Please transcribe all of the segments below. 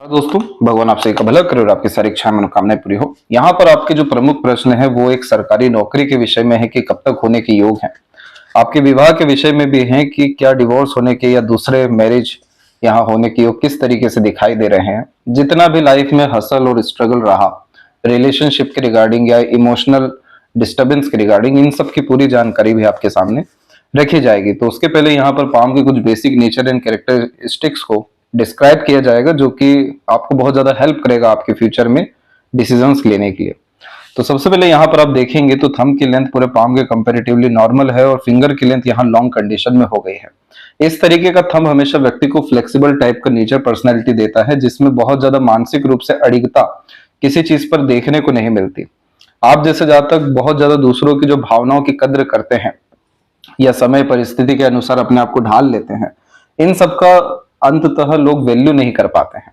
दोस्तों, भगवान आप सभी का भला करे और आपकी सारी इच्छाएं मनोकामनाएं पूरी हो। यहाँ पर आपके जो प्रमुख प्रश्न है वो एक सरकारी नौकरी के विषय में है कि कब तक होने के योग है। आपके विवाह के विषय में भी है कि क्या डिवोर्स होने के या दूसरे मैरिज यहाँ होने के योग किस तरीके से दिखाई दे रहे हैं। जितना भी लाइफ में हसल और स्ट्रगल रहा रिलेशनशिप के रिगार्डिंग या इमोशनल डिस्टर्बेंस के रिगार्डिंग, इन सब की पूरी जानकारी भी आपके सामने रखी जाएगी। तो उसके पहले यहाँ पर पाम के कुछ बेसिक नेचर एंड कैरेक्टरिस्टिक्स को डिस्क्राइब किया जाएगा, जो कि आपको बहुत ज्यादा हेल्प करेगा आपके फ्यूचर में डिसीजंस लेने के लिए। तो सबसे पहले यहाँ पर आप देखेंगे तो थंब की लेंथ पूरे पाम के कंपैरेटिवली नॉर्मल है और फिंगर की लेंथ यहाँ लॉन्ग कंडीशन में हो गई है। इस तरीके का थंब हमेशा व्यक्ति को फ्लेक्सिबल टाइप का नेचर पर्सनैलिटी देता है, जिसमें बहुत ज्यादा मानसिक रूप से अडिगता किसी चीज पर देखने को नहीं मिलती। आप जैसे जहां तक बहुत ज्यादा दूसरों की जो भावनाओं की कद्र करते हैं या समय परिस्थिति के अनुसार अपने आप को ढाल लेते हैं, इन सब का अंततः लोग वैल्यू नहीं कर पाते हैं।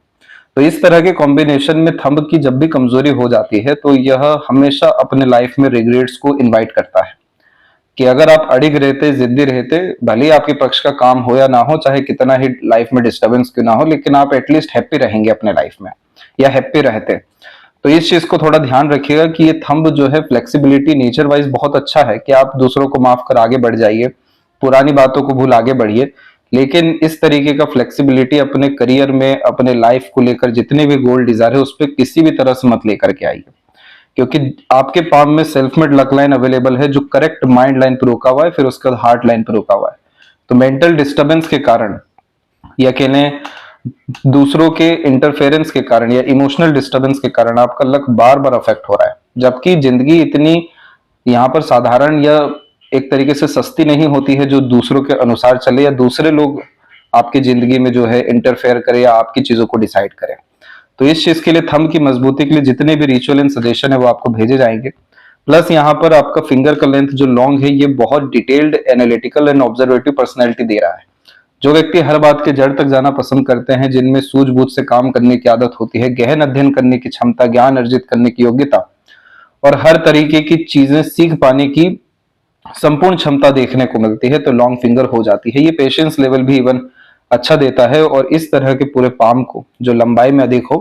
तो इस तरह के कॉम्बिनेशन में थंब की जब भी कमजोरी हो जाती है तो यह हमेशा अपने लाइफ में रिग्रेट्स को इनवाइट करता है कि अगर आप अड़िग रहते, जिद्दी रहते, भले ही आपके पक्ष का काम हो या ना हो, चाहे कितना ही लाइफ में डिस्टर्बेंस क्यों ना हो, लेकिन आप एटलीस्ट हैप्पी रहेंगे अपने लाइफ में या हैप्पी रहते। तो इस चीज को थोड़ा ध्यान रखिएगा कि ये थंब जो है फ्लेक्सिबिलिटी नेचर वाइज बहुत अच्छा है कि आप दूसरों को माफ कर आगे बढ़ जाइए, पुरानी बातों को भूल आगे बढ़िए। लेकिन इस तरीके का फ्लेक्सिबिलिटी अपने करियर में, अपने लाइफ को लेकर जितने भी गोल डिजायर है उस पर किसी भी तरह से मत लेकर के आइए, क्योंकि आपके पाम में self made luck line available है जो करेक्ट माइंड लाइन पर रुका हुआ है, फिर उसके बाद हार्ट लाइन पर रुका हुआ है। तो मेंटल डिस्टर्बेंस के कारण या कहने दूसरों के इंटरफेरेंस के कारण या इमोशनल डिस्टर्बेंस के कारण आपका लक बार बार अफेक्ट हो रहा है, जबकि जिंदगी इतनी यहाँ पर साधारण या एक तरीके से सस्ती नहीं होती है जो दूसरों के अनुसार चले या दूसरे लोग आपकी जिंदगी में जो है इंटरफेयर करे या आपकी चीजों को डिसाइड करें। तो इस चीज के लिए थंब की मजबूती के लिए जितने भी रिचुअल एंड सजेशन है वो आपको भेजे जाएंगे। प्लस यहाँ पर आपका फिंगर का लेंथ जो लॉन्ग है ये बहुत detailed, analytical and observative personality दे रहा है। जो व्यक्ति हर बात के जड़ तक जाना पसंद करते हैं, जिनमें सूझबूझ से काम करने की आदत होती है, गहन अध्ययन करने की क्षमता, ज्ञान अर्जित करने की योग्यता और हर तरीके की चीजें सीख पाने की संपूर्ण क्षमता देखने को मिलती है, तो लॉन्ग फिंगर हो जाती है। ये पेशेंस लेवल भी इवन अच्छा देता है और इस तरह के पूरे पाम को जो लंबाई में अधिक हो,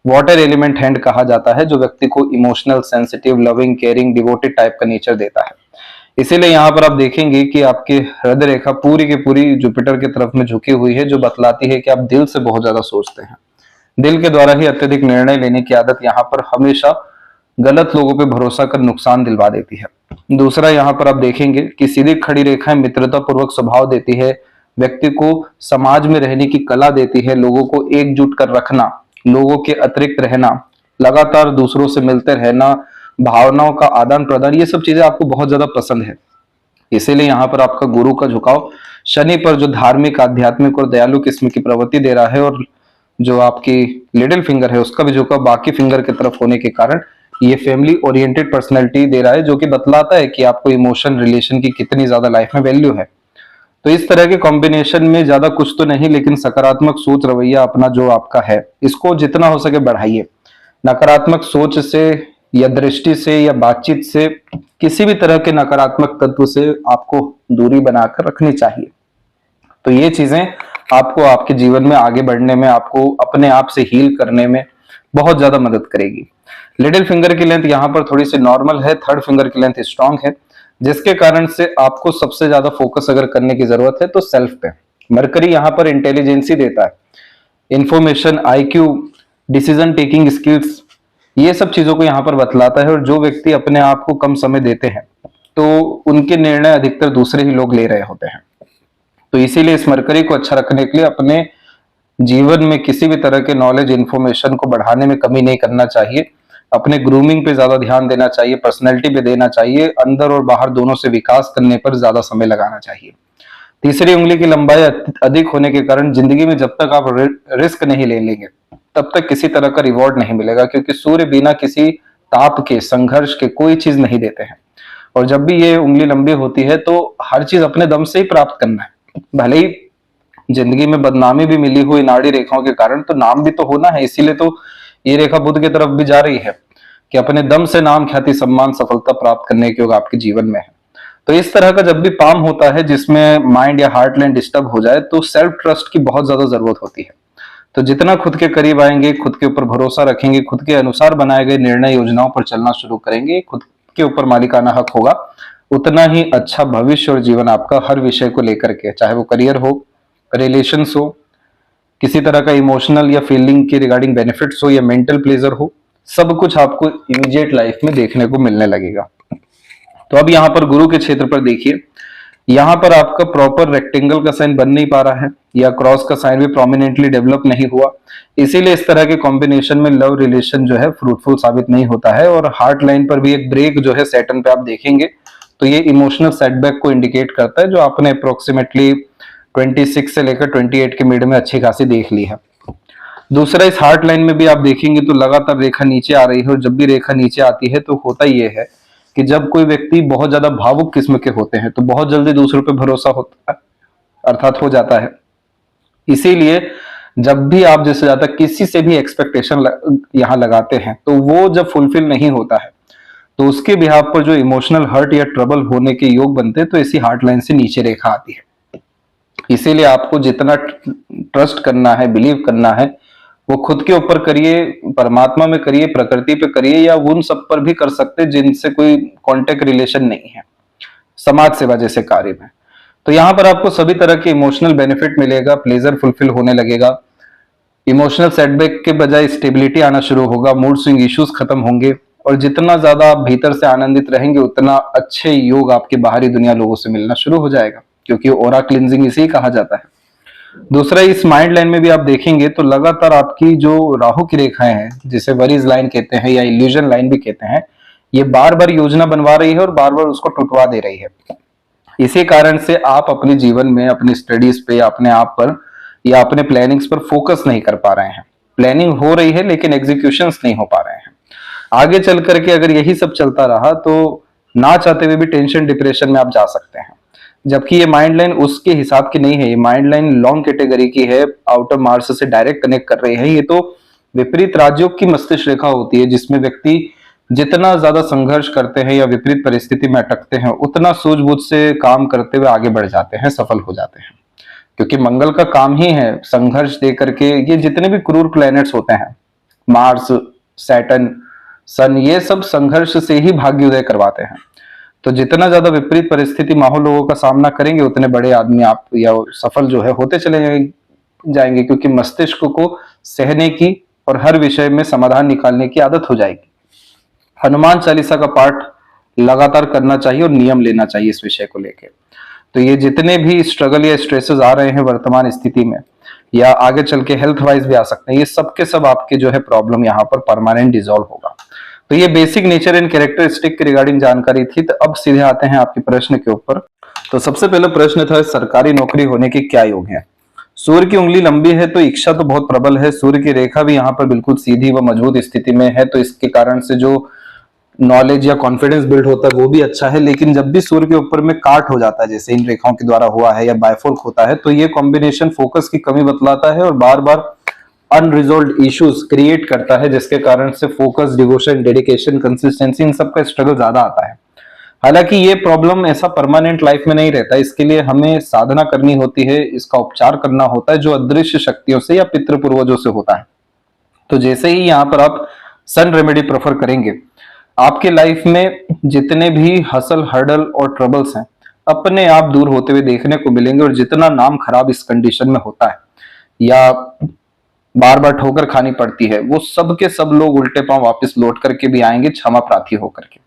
वाटर एलिमेंट हैंड कहा जाता है, जो व्यक्ति को emotional, sensitive, loving, caring, devoted type का नेचर देता है। इसीलिए यहाँ पर आप देखेंगे कि आपकी हृदय रेखा पूरी की पूरी जुपिटर की तरफ में झुकी हुई है, जो बतलाती है कि आप दिल से बहुत ज्यादा सोचते हैं। दिल के द्वारा ही अत्यधिक निर्णय लेने की आदत यहाँ पर हमेशा गलत लोगों पे भरोसा कर नुकसान दिलवा देती है। दूसरा, यहाँ पर आप देखेंगे कि सीधी खड़ी रेखाएं मित्रता पूर्वक स्वभाव देती है, व्यक्ति को समाज में रहने की कला देती है, लोगों को एकजुट कर रखना, लोगों के अतिरिक्त रहना, लगातार दूसरों से मिलते रहना, भावनाओं का आदान प्रदान, ये सब चीजें आपको बहुत ज्यादा पसंद है। इसीलिए यहाँ पर आपका गुरु का झुकाव शनि पर जो धार्मिक, आध्यात्मिक और दयालु किस्म की प्रवृत्ति दे रहा है, और जो आपकी लिटिल फिंगर है उसका भी झुकाव बाकी फिंगर की तरफ होने के कारण ये फैमिली ओरिएंटेड पर्सनैलिटी दे रहा है, जो कि बतलाता है कि आपको इमोशन, रिलेशन की कितनी ज्यादा लाइफ में वैल्यू है। तो इस तरह के कॉम्बिनेशन में ज्यादा कुछ तो नहीं, लेकिन सकारात्मक सोच, रवैया अपना जो आपका है इसको जितना हो सके बढ़ाइए। नकारात्मक सोच से या दृष्टि से या बातचीत से, किसी भी तरह के नकारात्मक तत्व से आपको दूरी बनाकर रखनी चाहिए। तो ये चीजें आपको आपके जीवन में आगे बढ़ने में, आपको अपने आप से हील करने में बहुत ज्यादा मदद करेगी। लिटिल फिंगर की लेंथ यहाँ पर थोड़ी सी नॉर्मल है, थर्ड फिंगर की लेंथ स्ट्रांग है, जिसके कारण से आपको सबसे ज्यादा फोकस अगर करने की जरूरत है तो सेल्फ पे। मरकरी यहाँ पर इंटेलिजेंसी देता है, information, IQ, decision taking skills, ये सब चीजों को यहाँ पर बतलाता है। और जो व्यक्ति अपने आप को कम समय देते हैं तो उनके निर्णय अधिकतर दूसरे ही लोग ले रहे होते हैं। तो इसीलिए इस मरकरी को अच्छा रखने के लिए अपने जीवन में किसी भी तरह के नॉलेज, इंफॉर्मेशन को बढ़ाने में कमी नहीं करना चाहिए। अपने ग्रूमिंग पे ज्यादा ध्यान देना चाहिए, पर्सनैलिटी पे देना चाहिए, अंदर और बाहर दोनों से विकास करने पर ज्यादा समय लगाना चाहिए। तीसरी उंगली की लंबाई अधिक होने के कारण जिंदगी में जब तक आप रिस्क नहीं ले लेंगे तब तक किसी तरह का रिवॉर्ड नहीं मिलेगा, क्योंकि सूर्य बिना किसी ताप के, संघर्ष के कोई चीज नहीं देते हैं। और जब भी ये उंगली लंबी होती है तो हर चीज अपने दम से ही प्राप्त करना है। भले ही जिंदगी में बदनामी भी मिली हुई नाड़ी रेखाओं के कारण, तो नाम भी तो होना है। इसीलिए तो ये रेखा बुध की तरफ भी जा रही है कि अपने दम से नाम, ख्याति, सम्मान, सफलता प्राप्त करने के योग आपके जीवन में है। तो इस तरह का जब भी पाम होता है जिसमें माइंड या हार्ट लाइन डिस्टर्ब हो जाए तो सेल्फ ट्रस्ट की बहुत ज्यादा जरूरत होती है। तो जितना खुद के करीब आएंगे, खुद के ऊपर भरोसा रखेंगे, खुद के अनुसार बनाए गए निर्णय योजनाओं पर चलना शुरू करेंगे, खुद के ऊपर मालिकाना हक होगा, उतना ही अच्छा भविष्य और जीवन आपका हर विषय को लेकर के, चाहे वो करियर हो, रिलेशंस हो, किसी तरह का इमोशनल या फीलिंग की रिगार्डिंग बेनिफिट्स हो या मेंटल प्लेजर हो, सब कुछ आपको इमीडिएट लाइफ में देखने को मिलने लगेगा। तो अब यहाँ पर गुरु के क्षेत्र पर देखिए, यहाँ पर आपका प्रॉपर रेक्टेंगल का साइन बन नहीं पा रहा है या क्रॉस का साइन भी प्रोमिनेंटली डेवलप नहीं हुआ, इसीलिए इस तरह के कॉम्बिनेशन में लव रिलेशन जो है फ्रूटफुल साबित नहीं होता है। और हार्ट लाइन पर भी एक ब्रेक जो है सैटर्न पे आप देखेंगे तो ये इमोशनल सेटबैक को इंडिकेट करता है, जो आपने अप्रोक्सीमेटली 26 से लेकर 28 के मिड में अच्छी खासी देख ली है। दूसरा, इस हार्ट लाइन में भी आप देखेंगे तो लगातार रेखा नीचे आ रही है, और जब भी रेखा नीचे आती है तो होता ये है कि जब कोई व्यक्ति बहुत ज्यादा भावुक किस्म के होते हैं तो बहुत जल्दी दूसरों पे भरोसा होता है, अर्थात हो जाता है। इसीलिए जब भी आप जैसे ज्यादा किसी से भी एक्सपेक्टेशन यहां लगाते हैं तो वो जब फुलफिल नहीं होता है तो उसके बिहाफ पर जो इमोशनल हर्ट या ट्रबल होने के योग बनते हैं तो इसी हार्ट लाइन से नीचे रेखा आती है। इसीलिए आपको जितना ट्रस्ट करना है, बिलीव करना है, वो खुद के ऊपर करिए, परमात्मा में करिए, प्रकृति पे करिए, या उन सब पर भी कर सकते जिनसे कोई कांटेक्ट रिलेशन नहीं है, समाज सेवा जैसे कार्य में। तो यहाँ पर आपको सभी तरह के इमोशनल बेनिफिट मिलेगा, प्लेजर फुलफिल होने लगेगा, इमोशनल सेटबैक के बजाय स्टेबिलिटी आना शुरू होगा, मूड स्विंग इश्यूज खत्म होंगे, और जितना ज्यादा आप भीतर से आनंदित रहेंगे उतना अच्छे योग आपके बाहरी दुनिया लोगों से मिलना शुरू हो जाएगा, क्योंकि ऑरा क्लिनजिंग इसे ही कहा जाता है। दूसरा, इस माइंड लाइन में भी आप देखेंगे तो लगातार आपकी जो राहु की रेखाएं हैं, जिसे वरीज लाइन कहते हैं या इल्यूजन लाइन भी कहते हैं, ये बार बार योजना बनवा रही है और बार बार उसको टुटवा दे रही है। इसी कारण से आप अपने जीवन में अपनी स्टडीज पे या अपने आप पर या अपने प्लानिंग्स पर फोकस नहीं कर पा रहे हैं। प्लानिंग हो रही है लेकिन एग्जीक्यूशंस नहीं हो पा रहे हैं। आगे चल करके अगर यही सब चलता रहा तो ना चाहते हुए भी टेंशन डिप्रेशन में आप जा सकते हैं, जबकि ये माइंड लाइन उसके हिसाब की नहीं है। ये माइंड लाइन लॉन्ग कैटेगरी की है, आउटर मार्स से डायरेक्ट कनेक्ट कर रही है। ये तो विपरीत राजयोग की मस्तिष्क रेखा होती है, जिसमें व्यक्ति जितना ज्यादा संघर्ष करते हैं या विपरीत परिस्थिति में अटकते हैं उतना सूझबूझ से काम करते हुए आगे बढ़ जाते हैं, सफल हो जाते हैं, क्योंकि मंगल का काम ही है संघर्ष दे करके। ये जितने भी क्रूर प्लैनेट्स होते हैं, मार्स, सैटर्न, सन, ये सब संघर्ष से ही भाग्योदय करवाते हैं। तो जितना ज्यादा विपरीत परिस्थिति माहौल लोगों का सामना करेंगे उतने बड़े आदमी आप या सफल जो है होते चले जाएंगे, क्योंकि मस्तिष्क को सहने की और हर विषय में समाधान निकालने की आदत हो जाएगी। हनुमान चालीसा का पाठ लगातार करना चाहिए और नियम लेना चाहिए इस विषय को लेकर। तो ये जितने भी स्ट्रगल या स्ट्रेसेस आ रहे हैं वर्तमान स्थिति में या आगे चल के हेल्थ वाइज भी आ सकते हैं, ये सब के सब आपके जो है प्रॉब्लम यहाँ पर परमानेंट डिसॉल्व होगा। तो ये बेसिक नेचर एंड कैरेक्टरिस्टिक की रिगार्डिंग जानकारी थी। तो अब सीधे आते हैं आपके प्रश्न के ऊपर। तो सबसे पहला प्रश्न था, सरकारी नौकरी होने के क्या योग हैं? सूर्य की उंगली लंबी है तो इच्छा तो बहुत प्रबल है, सूर्य की रेखा भी यहाँ पर बिल्कुल सीधी व मजबूत स्थिति में है, तो इसके कारण से जो नॉलेज या कॉन्फिडेंस बिल्ड होता है वो भी अच्छा है। लेकिन जब भी सूर्य के ऊपर में काट हो जाता है, जैसे इन रेखाओं के द्वारा हुआ है, या बायफोल्क होता है, तो ये कॉम्बिनेशन फोकस की कमी बतलाता है और बार बार अनरिजॉल्व्ड इश्यूज क्रिएट करता है, जिसके कारण से फोकस, डिवोशन, डेडिकेशन, कंसिस्टेंसी, इन सब का स्ट्रगल ज्यादा आता है। हालांकि ये प्रॉब्लम ऐसा परमानेंट लाइफ में नहीं रहता, इसके लिए हमें साधना करनी होती है, इसका उपचार करना होता है जो अदृश्य शक्तियों से या पितृ पूर्वजों से होता है। तो जैसे ही यहाँ पर आप सन रेमेडी प्रेफर करेंगे, आपके लाइफ में जितने भी हसल, हर्डल और ट्रबल्स हैं अपने आप दूर होते हुए देखने को मिलेंगे, और जितना नाम खराब इस कंडीशन में होता है या बार बार ठोकर खानी पड़ती है, वो सब के सब लोग उल्टे पांव वापस लौट करके भी आएंगे क्षमा प्रार्थी होकर के।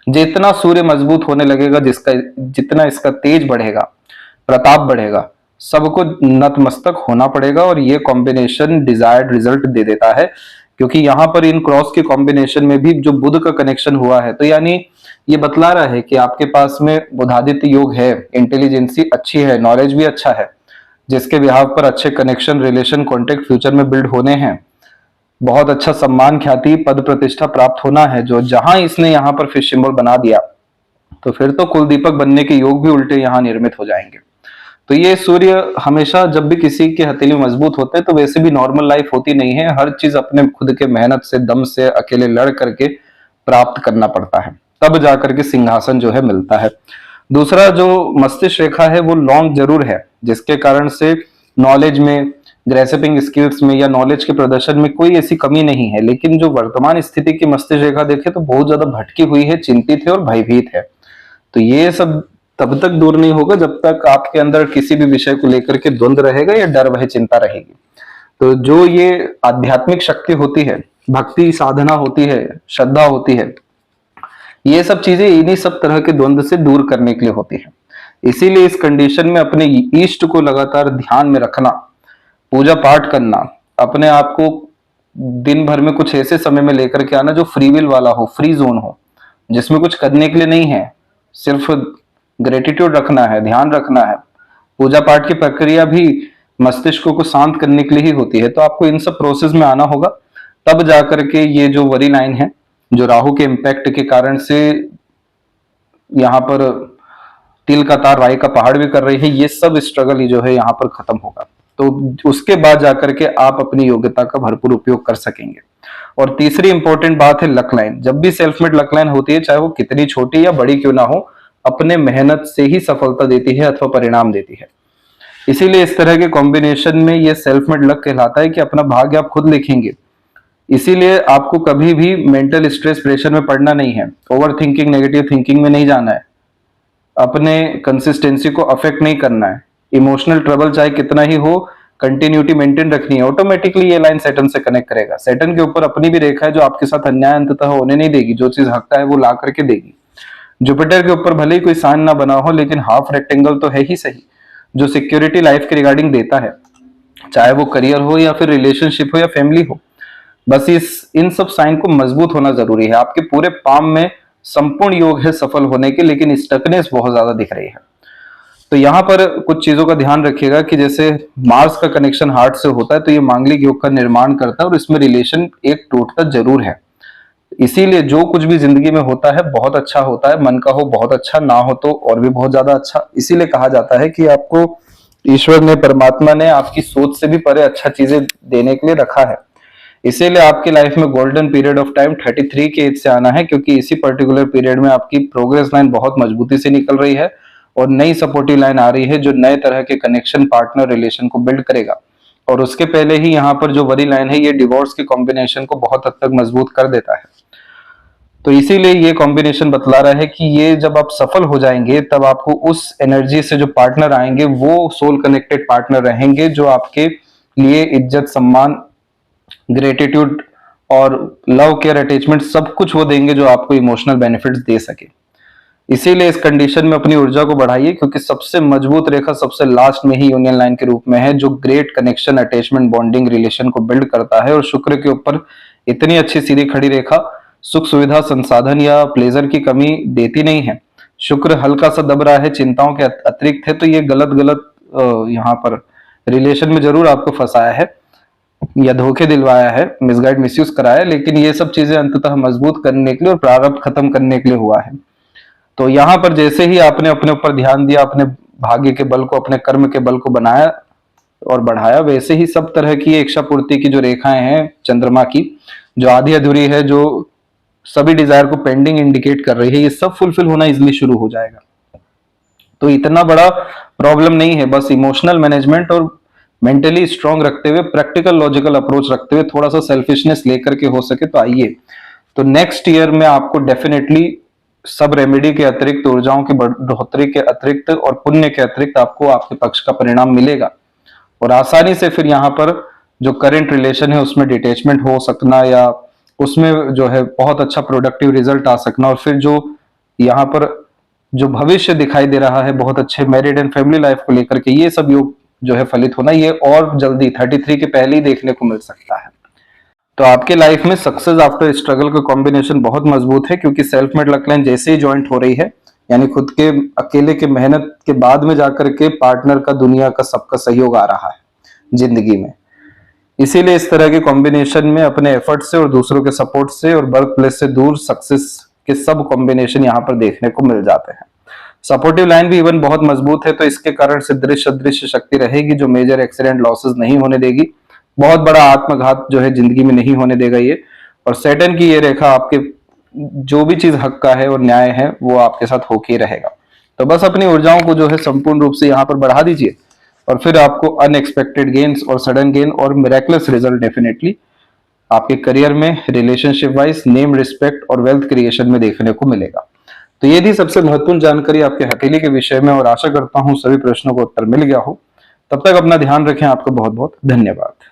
जितना सूर्य मजबूत होने लगेगा, जितना इसका तेज बढ़ेगा, प्रताप बढ़ेगा, सबको नतमस्तक होना पड़ेगा, और ये कॉम्बिनेशन डिजायर्ड रिजल्ट दे देता है। क्योंकि यहाँ पर इन क्रॉस के कॉम्बिनेशन में भी जो बुध का कनेक्शन हुआ है, तो यानी ये बतला रहा है कि आपके पास में बुधादित्य योग है, इंटेलिजेंसी अच्छी है, नॉलेज भी अच्छा है, जिसके बिहाव पर अच्छे कनेक्शन, रिलेशन, कॉन्टेक्ट फ्यूचर में बिल्ड होने हैं, बहुत अच्छा सम्मान, ख्याति, पद प्रतिष्ठा प्राप्त होना है। जो जहां इसने यहाँ पर फिश सिंबल बना दिया तो फिर तो कुलदीपक बनने के योग भी उल्टे यहाँ निर्मित हो जाएंगे। तो ये सूर्य हमेशा जब भी किसी के हथेली मजबूत होते हैं तो वैसे भी नॉर्मल लाइफ होती नहीं है, हर चीज अपने खुद के मेहनत से, दम से, अकेले लड़ करके प्राप्त करना पड़ता है, तब जाकर के सिंहासन जो है मिलता है। दूसरा, जो मस्तिष्क रेखा है वो लॉन्ग जरूर है, जिसके कारण से नॉलेज में, ग्रेसिपिंग स्किल्स में या नॉलेज के प्रदर्शन में कोई ऐसी कमी नहीं है, लेकिन जो वर्तमान स्थिति की मस्तिष्क रेखा देखे तो बहुत ज्यादा भटकी हुई है, चिंतित है और भयभीत है। तो ये सब तब तक दूर नहीं होगा जब तक आपके अंदर किसी भी विषय को लेकर के द्वंद्व रहेगा या डर भय चिंता रहेगी। तो जो ये आध्यात्मिक शक्ति होती है, भक्ति साधना होती है, श्रद्धा होती है, ये सब चीजें इन्हीं सब तरह के द्वंद्व से दूर करने के लिए होती है। इसीलिए इस कंडीशन में अपने इष्ट को लगातार ध्यान में रखना, पूजा पाठ करना, अपने आप को दिन भर में कुछ ऐसे समय में लेकर के आना जो फ्री विल वाला हो, फ्री जोन हो, जिसमें कुछ करने के लिए नहीं है, सिर्फ ग्रेटिट्यूड रखना है, ध्यान रखना है। पूजा पाठ की प्रक्रिया भी मस्तिष्क को शांत करने के लिए ही होती है। तो आपको इन सब प्रोसेस में आना होगा, तब जाकर के ये जो वरी लाइन है, जो राहु के इम्पैक्ट के कारण से यहाँ पर तिल का तार राई का पहाड़ भी कर रही है, ये सब स्ट्रगल ही जो है यहाँ पर खत्म होगा। तो उसके बाद जाकर के आप अपनी योग्यता का भरपूर उपयोग कर सकेंगे। और तीसरी इंपॉर्टेंट बात है लक लाइन। जब भी सेल्फ मेड लक लाइन होती है, चाहे वो कितनी छोटी या बड़ी क्यों ना हो, अपने मेहनत से ही सफलता देती है अथवा परिणाम देती है। इसीलिए इस तरह के कॉम्बिनेशन में ये सेल्फ मेड लक कहलाता है कि अपना भाग्य आप खुद लिखेंगे। इसीलिए आपको कभी भी मेंटल स्ट्रेस प्रेशर में पड़ना नहीं है, ओवर थिंकिंग नेगेटिव थिंकिंग में नहीं जाना है, अपने कंसिस्टेंसी को अफेक्ट नहीं करना है, इमोशनल ट्रबल चाहे कितना ही हो, कंटिन्यूटी मेंटेन रखनी है। ऑटोमेटिकली ये लाइन सैटर्न से कनेक्ट करेगा। सैटर्न के ऊपर अपनी भी रेखा है जो आपके साथ अन्याय अंततः होने नहीं देगी, जो चीज हक का है वो ला करके देगी। जुपिटर के ऊपर भले ही कोई साइन ना बना हो, लेकिन हाफ रेक्टेंगल तो है ही सही, जो सिक्योरिटी लाइफ के रिगार्डिंग देता है, चाहे वो करियर हो या फिर रिलेशनशिप हो या फैमिली हो। बस इन सब साइन को मजबूत होना जरूरी है। आपके पूरे पाम में संपूर्ण योग है सफल होने के, लेकिन स्टकनेस बहुत ज्यादा दिख रही है। तो यहाँ पर कुछ चीजों का ध्यान रखिएगा कि जैसे मार्स का कनेक्शन हार्ट से होता है, तो ये मांगलिक योग का निर्माण करता है और इसमें रिलेशन एक टूटता जरूर है। इसीलिए जो कुछ भी जिंदगी में होता है बहुत अच्छा होता है, मन का हो बहुत अच्छा, ना हो तो और भी बहुत ज्यादा अच्छा। इसीलिए कहा जाता है कि आपको ईश्वर ने, परमात्मा ने आपकी सोच से भी परे अच्छा चीजें देने के लिए रखा है। इसीलिए आपकी लाइफ में गोल्डन पीरियड ऑफ टाइम 33 के एज से आना है, क्योंकि इसी पर्टिकुलर पीरियड में आपकी प्रोग्रेस लाइन बहुत मजबूती से निकल रही है और नई सपोर्टिव लाइन आ रही है जो नए तरह के कनेक्शन, पार्टनर रिलेशन को बिल्ड करेगा। और उसके पहले ही यहाँ पर जो वरी लाइन है, ये डिवोर्स के कॉम्बिनेशन को बहुत हद तक मजबूत कर देता है। तो इसीलिए ये कॉम्बिनेशन बतला रहा है कि ये जब आप सफल हो जाएंगे, तब आपको उस एनर्जी से जो पार्टनर आएंगे वो सोल कनेक्टेड पार्टनर रहेंगे, जो आपके लिए इज्जत, सम्मान, ग्रेटिट्यूड और लव, केयर, अटैचमेंट सब कुछ वो देंगे जो आपको इमोशनल बेनिफिट्स दे सके। इसीलिए इस कंडीशन में अपनी ऊर्जा को बढ़ाइए, क्योंकि सबसे मजबूत रेखा सबसे लास्ट में ही यूनियन लाइन के रूप में है, जो great connection, attachment, bonding, relation को बिल्ड करता है। और शुक्र के ऊपर इतनी अच्छी सीधी खड़ी रेखा सुख सुविधा, संसाधन या प्लेजर की कमी देती नहीं है। शुक्र हल्का सा दब रहा है, चिंताओं के अतिरिक्त है, तो ये गलत यहाँ पर रिलेशन में जरूर आपको फंसाया है या धोखे दिलवाया है, मिसगाइड, मिसयूज कराया है, लेकिन ये सब चीजें अंततः मजबूत करने के लिए और प्रारब्ध खत्म करने के लिए हुआ है। तो यहाँ पर जैसे ही आपने अपने ऊपर ध्यान दिया, अपने भाग्य के बल को, अपने कर्म के बल को बनाया और बढ़ाया, वैसे ही सब तरह की इच्छा पूर्ति की जो रेखाएं हैं चंद्रमा की, जो आधी अधूरी है, जो सभी डिजायर को पेंडिंग इंडिकेट कर रही है, ये सब फुलफिल होना इजिली शुरू हो जाएगा। तो इतना बड़ा प्रॉब्लम नहीं है, बस इमोशनल मैनेजमेंट और मेंटली स्ट्रांग रखते हुए, प्रैक्टिकल लॉजिकल अप्रोच रखते हुए, थोड़ा सा सेल्फिशनेस लेकर के हो सके तो आइए। तो नेक्स्ट ईयर में आपको डेफिनेटली सब रेमेडी के अतिरिक्त, ऊर्जाओं की बढ़ोतरी के अतिरिक्त और पुण्य के अतिरिक्त आपको आपके पक्ष का परिणाम मिलेगा। और आसानी से फिर यहाँ पर जो करंट रिलेशन है उसमें डिटैचमेंट हो सकना, या उसमें जो है बहुत अच्छा प्रोडक्टिव रिजल्ट आ सकना, और फिर जो यहाँ पर जो भविष्य दिखाई दे रहा है बहुत अच्छे मैरिड एंड फैमिली लाइफ को लेकर के, ये सब योग जो है फलित होना, ये और जल्दी 33 के पहले ही देखने को मिल सकता है। तो आपके लाइफ में सक्सेस आफ्टर स्ट्रगल का कॉम्बिनेशन बहुत मजबूत है, क्योंकि सेल्फ मेड लक लाइन जैसे ही ज्वाइंट हो रही है, यानी खुद के अकेले के मेहनत के बाद में जाकर के पार्टनर का, दुनिया का, सबका सहयोग आ रहा है जिंदगी में। इसीलिए इस तरह के कॉम्बिनेशन में अपने एफर्ट से और दूसरों के सपोर्ट से और वर्क प्लेस से दूर सक्सेस के सब कॉम्बिनेशन यहाँ पर देखने को मिल जाते हैं। सपोर्टिव लाइन भी इवन बहुत मजबूत है, तो इसके कारण से दृश्य अदृश्य शक्ति रहेगी जो मेजर एक्सीडेंट, लॉसेस नहीं होने देगी। बहुत बड़ा आत्मघात जो है जिंदगी में नहीं होने देगा ये। और सैटर्न की ये रेखा आपके जो भी चीज हक का है और न्याय है वो आपके साथ होके ही रहेगा। तो बस अपनी ऊर्जाओं को जो है संपूर्ण रूप से यहाँ पर बढ़ा दीजिए और फिर आपको अनएक्सपेक्टेड गेन्स और सडन गेन और मिरेकुलस रिजल्ट डेफिनेटली आपके करियर में, रिलेशनशिप वाइज, नेम, रिस्पेक्ट और वेल्थ क्रिएशन में देखने को मिलेगा। तो ये थी सबसे महत्वपूर्ण जानकारी आपके हथेली के विषय में, और आशा करता हूं सभी प्रश्नों का उत्तर मिल गया हो। तब तक अपना ध्यान रखें। आपका बहुत बहुत धन्यवाद।